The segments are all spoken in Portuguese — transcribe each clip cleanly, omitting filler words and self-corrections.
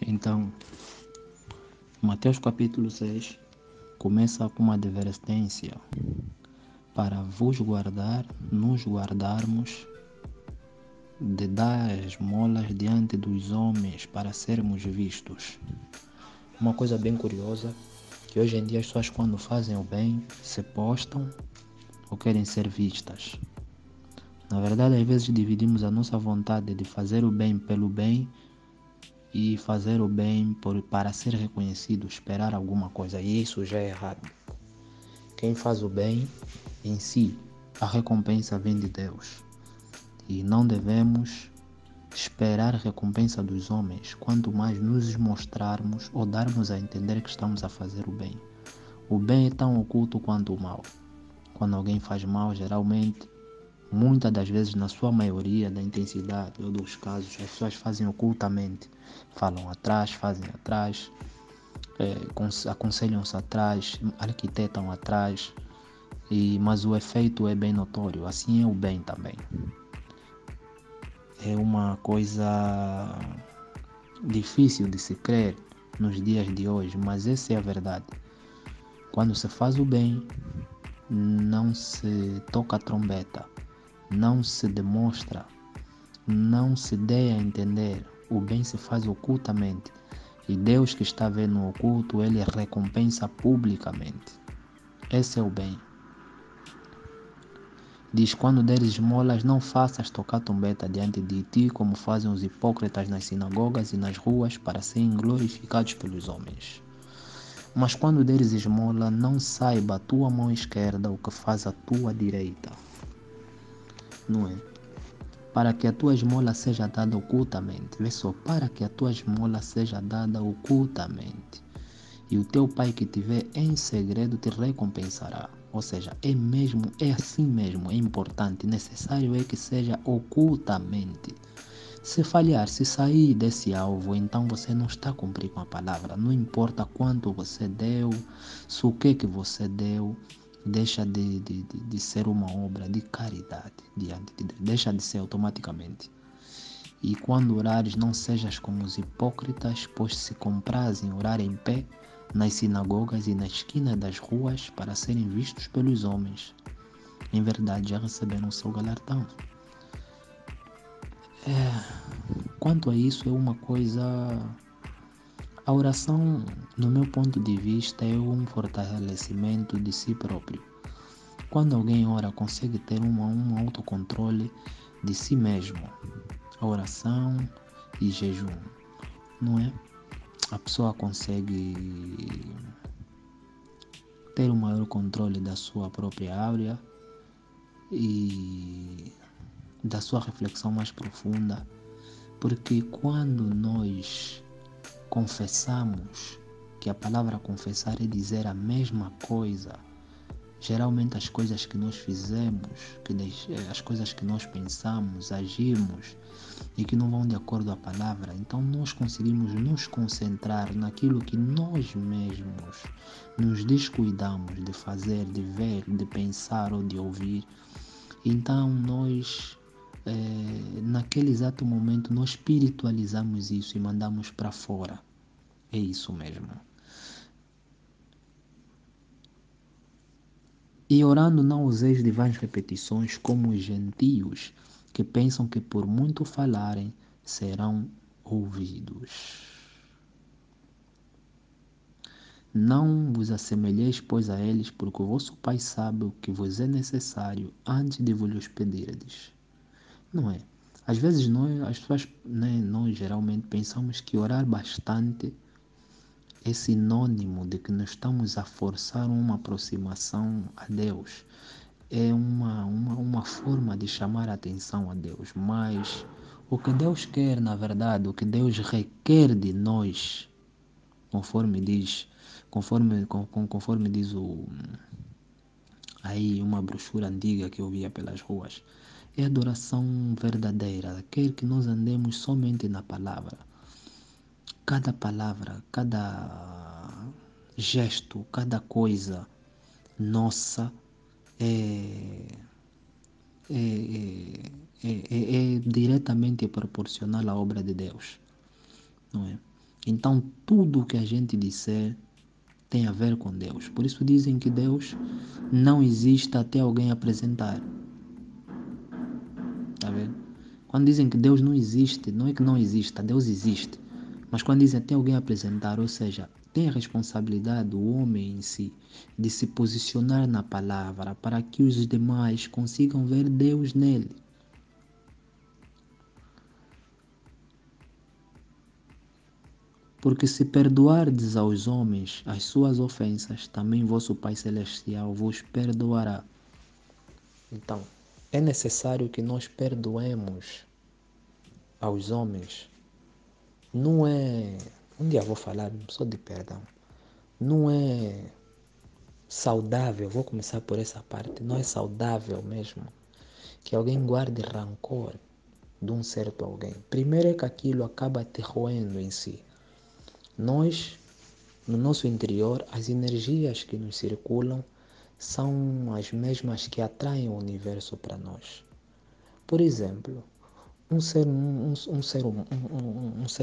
Então, Mateus capítulo 6 começa com uma advertência para vos guardar, nos guardarmos de dar esmolas diante dos homens para sermos vistos. Uma coisa bem curiosa, que hoje em dia as pessoas quando fazem o bem se postam ou querem ser vistas. Na verdade, às vezes dividimos a nossa vontade de fazer o bem pelo bem e fazer o bem para ser reconhecido, esperar alguma coisa, e isso já é errado. Quem faz o bem em si, a recompensa vem de Deus. E não devemos esperar a recompensa dos homens, quanto mais nos mostrarmos ou darmos a entender que estamos a fazer o bem. O bem é tão oculto quanto o mal. Quando alguém faz mal, geralmente, muitas das vezes, na sua maioria da intensidade ou dos casos, as pessoas fazem ocultamente. Falam atrás, fazem atrás, aconselham-se atrás, arquitetam atrás, mas o efeito é bem notório. Assim é o bem também. É uma coisa difícil de se crer nos dias de hoje, mas essa é a verdade. Quando se faz o bem, não se toca a trombeta, não se demonstra, não se dê a entender. O bem se faz ocultamente. E Deus que está vendo no oculto, Ele recompensa publicamente. Esse é o bem. Diz, quando deres esmolas, não faças tocar trombeta diante de ti, como fazem os hipócritas nas sinagogas e nas ruas, para serem glorificados pelos homens. Mas quando deres esmola, não saiba a tua mão esquerda o que faz a tua direita. Não é? Para que a tua esmola seja dada ocultamente. Vê só, para que a tua esmola seja dada ocultamente. E o teu pai que te vê em segredo te recompensará. Ou seja, é assim mesmo, é importante, necessário é que seja ocultamente. Se falhar, se sair desse alvo, então você não está cumprindo com a palavra. Não importa quanto você deu, se o que você deu, deixa de ser uma obra de caridade diante de Deus. Deixa de ser automaticamente. E quando orares, não sejas como os hipócritas, pois se comprazem orar em pé nas sinagogas e na esquina das ruas para serem vistos pelos homens. Em verdade, já receberam o seu galardão. Quanto a isso, é uma coisa... A oração, no meu ponto de vista, é um fortalecimento de si próprio. Quando alguém ora, consegue ter um autocontrole de si mesmo. A oração e jejum, não é? A pessoa consegue ter um maior controle da sua própria áurea e da sua reflexão mais profunda, porque quando nós confessamos, que a palavra confessar é dizer a mesma coisa, geralmente as coisas que nós fizemos, as coisas que nós pensamos, agimos e que não vão de acordo à palavra, então nós conseguimos nos concentrar naquilo que nós mesmos nos descuidamos de fazer, de ver, de pensar ou de ouvir. Então nós, naquele exato momento, nós espiritualizamos isso e mandamos para fora. É isso mesmo. E orando não useis de vãs repetições como os gentios, que pensam que por muito falarem serão ouvidos. Não vos assemelheis, pois, a eles, porque o vosso Pai sabe o que vos é necessário antes de vos pedirdes. Não é? Às vezes as pessoas, nós geralmente pensamos que orar bastante é sinônimo de que nós estamos a forçar uma aproximação a Deus. É uma forma de chamar a atenção a Deus. Mas o que Deus quer, na verdade, o que Deus requer de nós, conforme diz aí uma brochura antiga que eu via pelas ruas, é adoração verdadeira. Quer que nós andemos somente na palavra. Cada palavra, cada gesto, cada coisa nossa é diretamente proporcional à obra de Deus, não é? Então, tudo o que a gente disser tem a ver com Deus. Por isso dizem que Deus não existe até alguém apresentar. Tá vendo? Quando dizem que Deus não existe, não é que não exista, Deus existe. Mas quando dizem até alguém apresentar, ou seja, tem a responsabilidade do homem em si de se posicionar na palavra para que os demais consigam ver Deus nele. Porque se perdoardes aos homens as suas ofensas, também vosso Pai Celestial vos perdoará. Então, é necessário que nós perdoemos aos homens. Não é... Um dia vou falar só de perdão. Não é saudável, vou começar por essa parte, não é saudável mesmo que alguém guarde rancor de um certo alguém. Primeiro é que aquilo acaba te roendo em si. Nós, no nosso interior, as energias que nos circulam são as mesmas que atraem o universo para nós. Por exemplo, um ser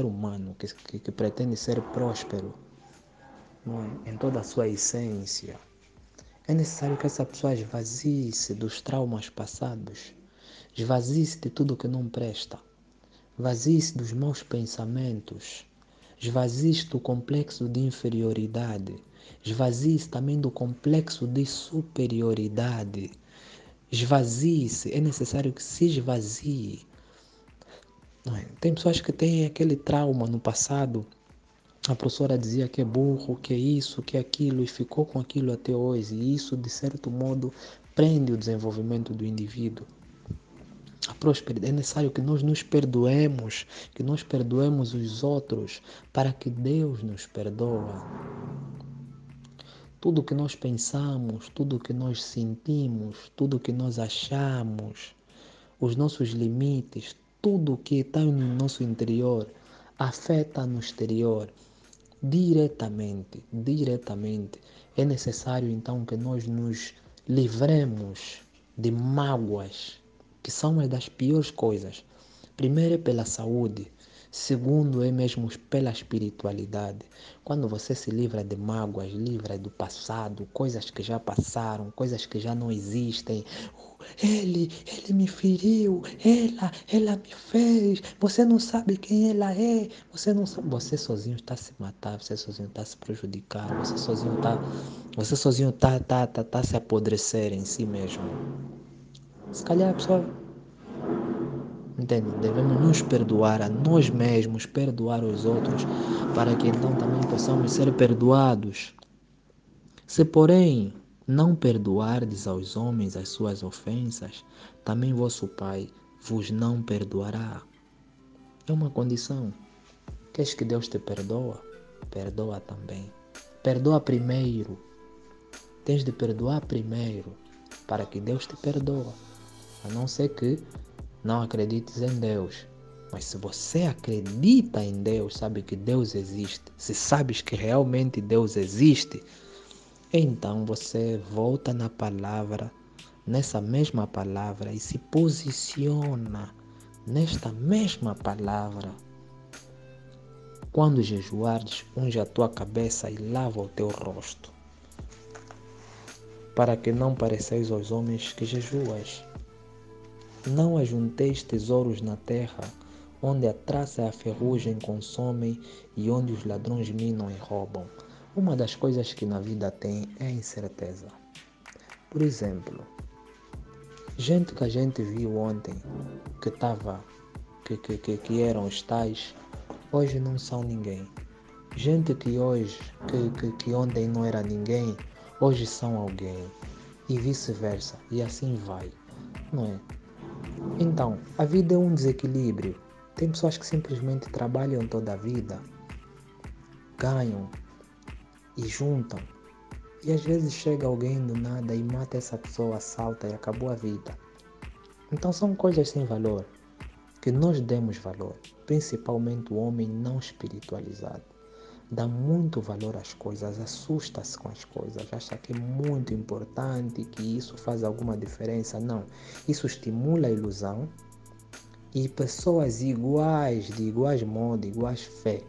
humano que pretende ser próspero, não é? Em toda a sua essência, é necessário que essa pessoa esvazie-se dos traumas passados, esvazie-se de tudo que não presta, esvazie-se dos maus pensamentos, esvazie-se do complexo de inferioridade, esvazie-se também do complexo de superioridade. Esvazie-se, é necessário que se esvazie. Não é? Tem pessoas que têm aquele trauma no passado. A professora dizia que é burro, que é isso, que é aquilo, e ficou com aquilo até hoje. E isso, de certo modo, prende o desenvolvimento do indivíduo. A prosperidade é necessário que nós nos perdoemos, que nós perdoemos os outros, para que Deus nos perdoe. Tudo que nós pensamos, tudo que nós sentimos, tudo que nós achamos, os nossos limites, tudo que está no nosso interior, afeta no exterior. Diretamente. É necessário então que nós nos livremos de mágoas, que são uma das piores coisas. Primeiro é pela saúde, segundo é mesmo pela espiritualidade. Quando você se livra de mágoas, livra do passado, coisas que já passaram, coisas que já não existem. Ele me feriu, ela me fez, você não sabe quem ela é, você não sabe, você sozinho está a se matar, você sozinho está a se prejudicar, você sozinho está a se apodrecer em si mesmo. Se calhar a pessoa, entende? Devemos nos perdoar a nós mesmos, perdoar os outros, para que então também possamos ser perdoados. Se, porém, não perdoardes aos homens as suas ofensas, também vosso Pai vos não perdoará. É uma condição. Queres que Deus te perdoa? Perdoa também. Perdoa primeiro. Tens de perdoar primeiro, para que Deus te perdoe. A não ser que não acredites em Deus. Mas se você acredita em Deus, sabe que Deus existe, se sabes que realmente Deus existe, então você volta na palavra, nessa mesma palavra, e se posiciona nesta mesma palavra. Quando jejuares, unge a tua cabeça e lava o teu rosto, para que não pareceis aos homens que jejuas. Não ajunteis tesouros na terra, onde a traça e a ferrugem consomem e onde os ladrões minam e roubam. Uma das coisas que na vida tem é a incerteza. Por exemplo, gente que a gente viu ontem, que eram os tais, hoje não são ninguém. Gente que hoje, que ontem não era ninguém, hoje são alguém. E vice-versa, e assim vai, não é? Então, a vida é um desequilíbrio. Tem pessoas que simplesmente trabalham toda a vida, ganham e juntam. E às vezes chega alguém do nada e mata essa pessoa, assalta e acabou a vida. Então são coisas sem valor, que nós demos valor, principalmente o homem não espiritualizado. Dá muito valor às coisas, assusta-se com as coisas, acha que é muito importante, que isso faz alguma diferença. Não, isso estimula a ilusão e pessoas iguais, de iguais modo, iguais fé,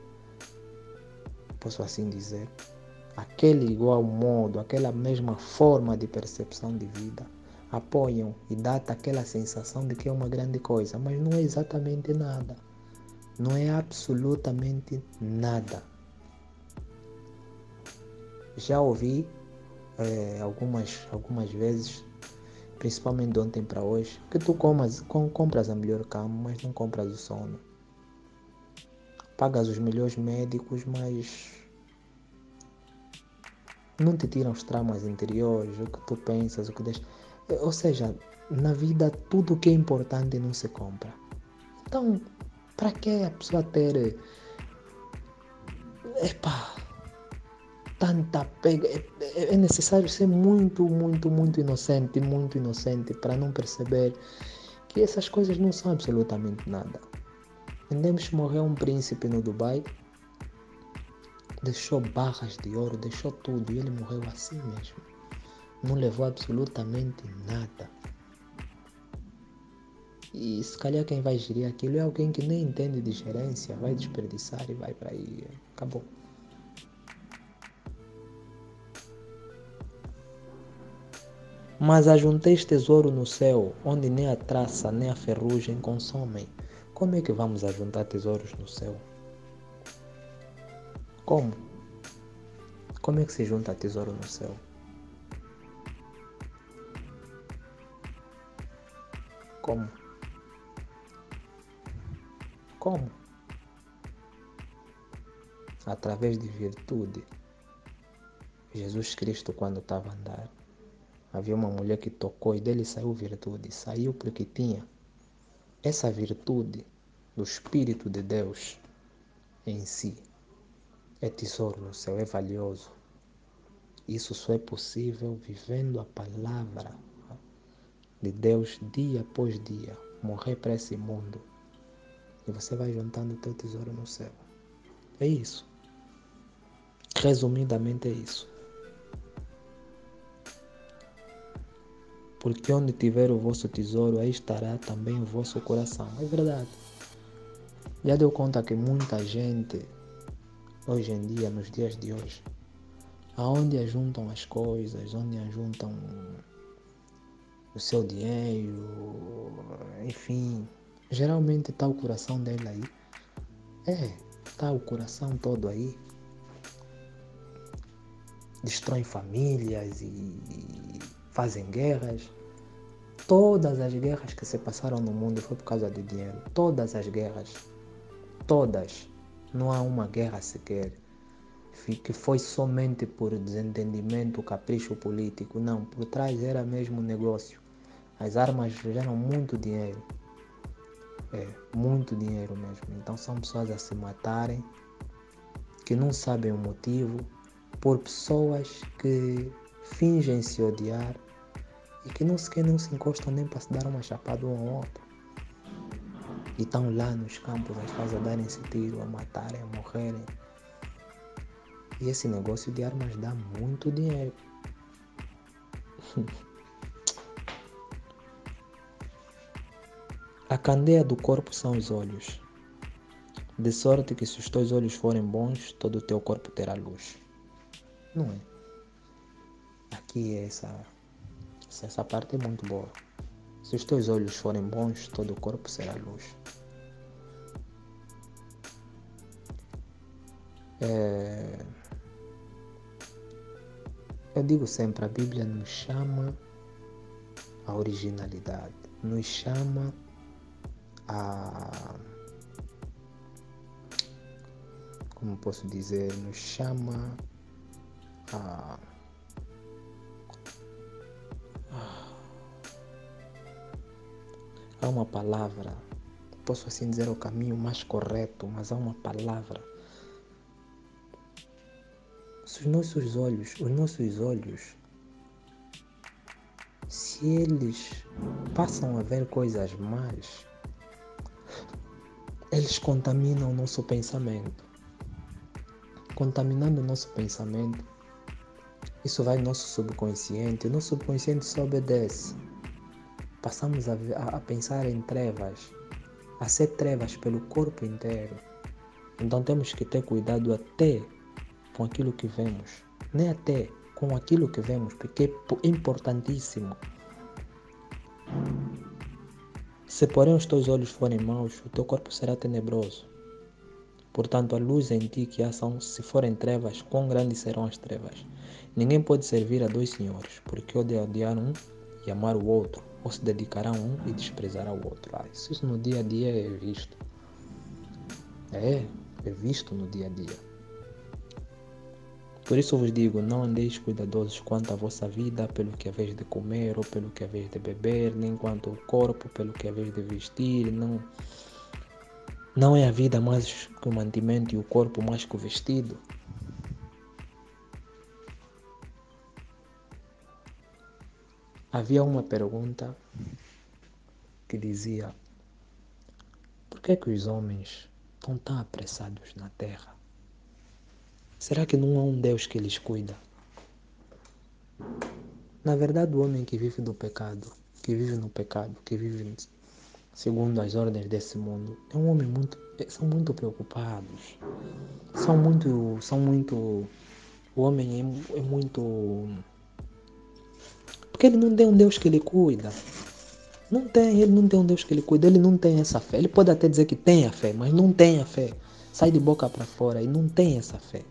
posso assim dizer, aquele igual modo, aquela mesma forma de percepção de vida, apoiam e dá-te aquela sensação de que é uma grande coisa, mas não é exatamente nada. Não é absolutamente nada. Já ouvi algumas vezes, principalmente de ontem para hoje, que tu compras a melhor cama, mas não compras o sono. Pagas os melhores médicos, mas não te tiram os traumas interiores, o que tu pensas, o que deixas. Ou seja, na vida tudo o que é importante não se compra. Então, para que a pessoa ter tanta pega? É necessário ser muito inocente para não perceber que essas coisas não são absolutamente nada. Entendemos que morreu um príncipe no Dubai, deixou barras de ouro, deixou tudo, e ele morreu assim mesmo. Não levou absolutamente nada. E se calhar quem vai gerir aquilo é alguém que nem entende de gerência, vai desperdiçar e vai para aí. Acabou. Mas ajunteis tesouro no céu, onde nem a traça nem a ferrugem consomem. Como é que vamos ajuntar tesouros no céu? Como? Como é que se junta tesouro no céu? Como? Como? Através de virtude. Jesus Cristo, quando estava a andar, havia uma mulher que tocou e dele saiu virtude. Saiu porque tinha essa virtude do Espírito de Deus em si. É tesouro no céu, é valioso. Isso só é possível vivendo a palavra de Deus dia após dia. Morrer para esse mundo. E você vai juntando o teu tesouro no céu. É isso. Resumidamente é isso. Porque onde tiver o vosso tesouro, aí estará também o vosso coração. É verdade. Já deu conta que muita gente, hoje em dia, nos dias de hoje, aonde ajuntam as coisas, onde ajuntam o seu dinheiro, enfim, geralmente está o coração dele aí. Está o coração todo aí. Destroem famílias e fazem guerras. Todas as guerras que se passaram no mundo foi por causa de dinheiro. Todas as guerras. Todas. Não há uma guerra sequer que foi somente por desentendimento, capricho político. Não, por trás era mesmo negócio. As armas geram muito dinheiro. Muito dinheiro mesmo. Então são pessoas a se matarem, que não sabem o motivo, por pessoas que fingem se odiar e que não se encostam nem para se dar uma chapada um ao outro. E estão lá nos campos, às vezes, a darem-se tiro, a matarem, a morrerem. E esse negócio de armas dá muito dinheiro. A candeia do corpo são os olhos. De sorte que se os teus olhos forem bons, todo o teu corpo terá luz. Não é? Aqui essa parte é muito boa. Se os teus olhos forem bons, todo o corpo será luz. Eu digo sempre, a Bíblia nos chama à originalidade, nos chama como posso dizer, nos chama há uma palavra, posso assim dizer o caminho mais correto, mas há uma palavra. Se os nossos olhos, se eles passam a ver coisas más, eles contaminam o nosso pensamento. Contaminando o nosso pensamento, isso vai no nosso subconsciente. O nosso subconsciente só obedece. Passamos a pensar em trevas, a ser trevas pelo corpo inteiro. Então temos que ter cuidado até com aquilo que vemos, nem até com aquilo que vemos, porque é importantíssimo. Se porém os teus olhos forem maus, o teu corpo será tenebroso. Portanto, a luz em ti que há se forem trevas, quão grandes serão as trevas? Ninguém pode servir a dois senhores, porque ou de odiar um e amar o outro, ou se dedicará a um e desprezará o outro. Isso no dia a dia é visto. É visto no dia a dia. Por isso vos digo, não andeis cuidadosos quanto à vossa vida, pelo que haveis de comer ou pelo que haveis de beber, nem quanto ao corpo, pelo que haveis de vestir. Não é a vida mais que o mantimento e o corpo mais que o vestido. Havia uma pergunta que dizia: por que é que os homens estão tão apressados na terra? Será que não há um Deus que lhes cuida? Na verdade, o homem que vive do pecado, que vive no pecado, que vive segundo as ordens desse mundo, é um homem são muito preocupados. O homem é muito... Porque ele não tem um Deus que lhe cuida. Ele não tem um Deus que lhe cuida, ele não tem essa fé. Ele pode até dizer que tem a fé, mas não tem a fé. Sai de boca para fora e não tem essa fé.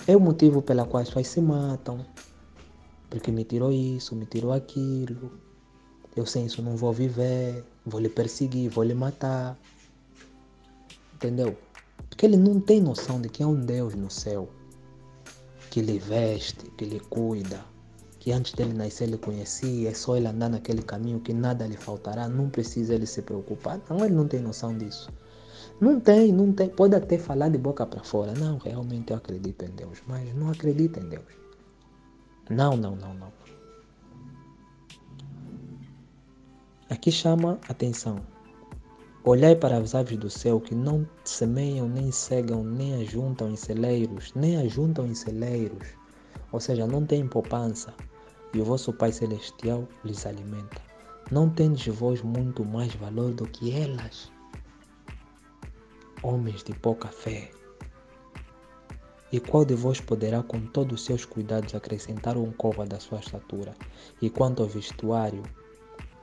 É o motivo pela qual as pessoas se matam. Porque me tirou isso, me tirou aquilo. Eu sem isso não vou viver, vou lhe perseguir, vou lhe matar. Entendeu? Porque ele não tem noção de que há um Deus no céu que lhe veste, que lhe cuida, que antes dele nascer ele conhecia, é só ele andar naquele caminho que nada lhe faltará, não precisa ele se preocupar. Não, ele não tem noção disso. Não tem. Pode até falar de boca para fora. Não, realmente eu acredito em Deus, mas não acredita em Deus. Não. Aqui chama atenção. Olhai para as aves do céu que não semeiam, nem cegam, nem ajuntam em celeiros. Ou seja, não têm poupança. E o vosso Pai Celestial lhes alimenta. Não tendes vós muito mais valor do que elas? Homens de pouca fé. E qual de vós poderá com todos os seus cuidados acrescentar um côvado da sua estatura? E quanto ao vestuário,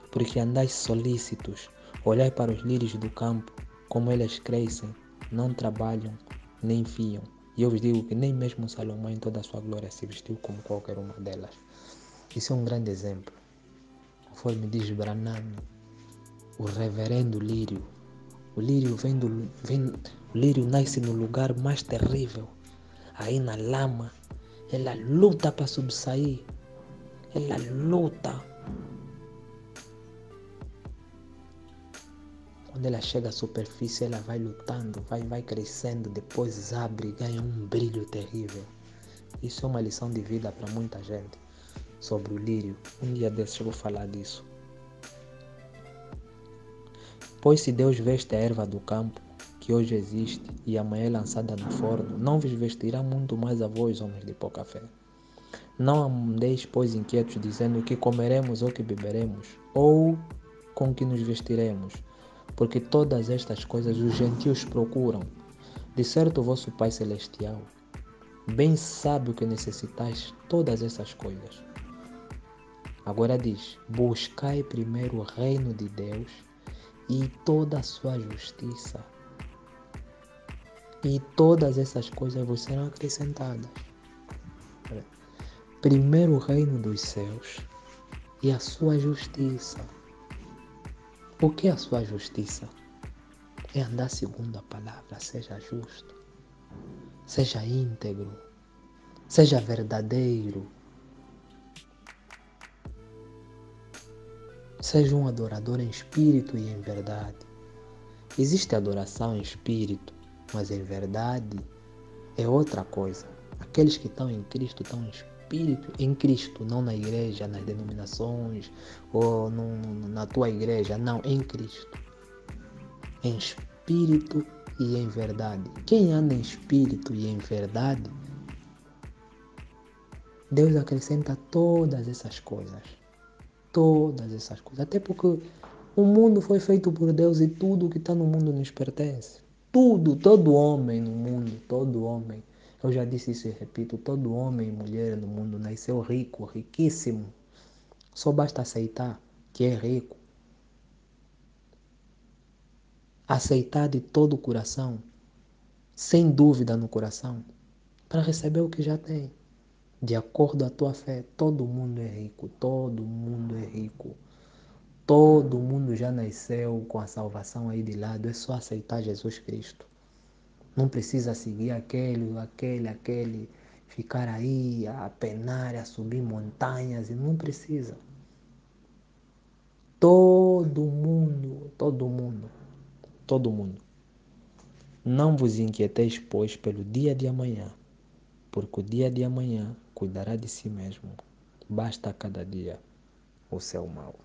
porque andais solícitos, olhai para os lírios do campo, como elas crescem, não trabalham, nem fiam. E eu vos digo que nem mesmo Salomão em toda a sua glória se vestiu como qualquer uma delas. Isso é um grande exemplo. Conforme diz Branham, o reverendo lírio. O lírio o lírio nasce no lugar mais terrível. Aí na lama, ela luta para subsair. Ela luta. Quando ela chega à superfície, ela vai lutando, vai crescendo, depois abre e ganha um brilho terrível. Isso é uma lição de vida para muita gente sobre o lírio. Um dia desses eu vou falar disso. Pois se Deus veste a erva do campo, que hoje existe, e amanhã é lançada no forno, não vos vestirá muito mais a vós, homens de pouca fé. Não andeis, pois, inquietos, dizendo que comeremos ou que beberemos, ou com que nos vestiremos. Porque todas estas coisas os gentios procuram. De certo, o vosso Pai Celestial bem sabe o que necessitais todas essas coisas. Agora diz: buscai primeiro o reino de Deus e toda a sua justiça. E todas essas coisas vos serão acrescentadas. Primeiro o reino dos céus e a sua justiça. O que é a sua justiça? É andar segundo a palavra, seja justo, seja íntegro, seja verdadeiro, seja um adorador em espírito e em verdade. Existe adoração em espírito, mas em verdade é outra coisa. Aqueles que estão em Cristo estão em espírito, em Cristo, não na igreja, nas denominações ou na tua igreja, não, em Cristo. Em espírito e em verdade. Quem anda em espírito e em verdade, Deus acrescenta todas essas coisas. Todas essas coisas. Até porque o mundo foi feito por Deus e tudo que está no mundo nos pertence. Tudo, todo homem no mundo, todo homem. Eu já disse isso e repito, todo homem e mulher no mundo nasceu rico, riquíssimo. Só basta aceitar que é rico. Aceitar de todo o coração, sem dúvida no coração, para receber o que já tem. De acordo com a tua fé, todo mundo é rico, todo mundo é rico. Todo mundo já nasceu com a salvação aí de lado, é só aceitar Jesus Cristo. Não precisa seguir aquele, ficar aí a penar, a subir montanhas, e não precisa. Todo mundo, todo mundo. Não vos inquieteis, pois, pelo dia de amanhã, porque o dia de amanhã cuidará de si mesmo. Basta a cada dia o seu mal.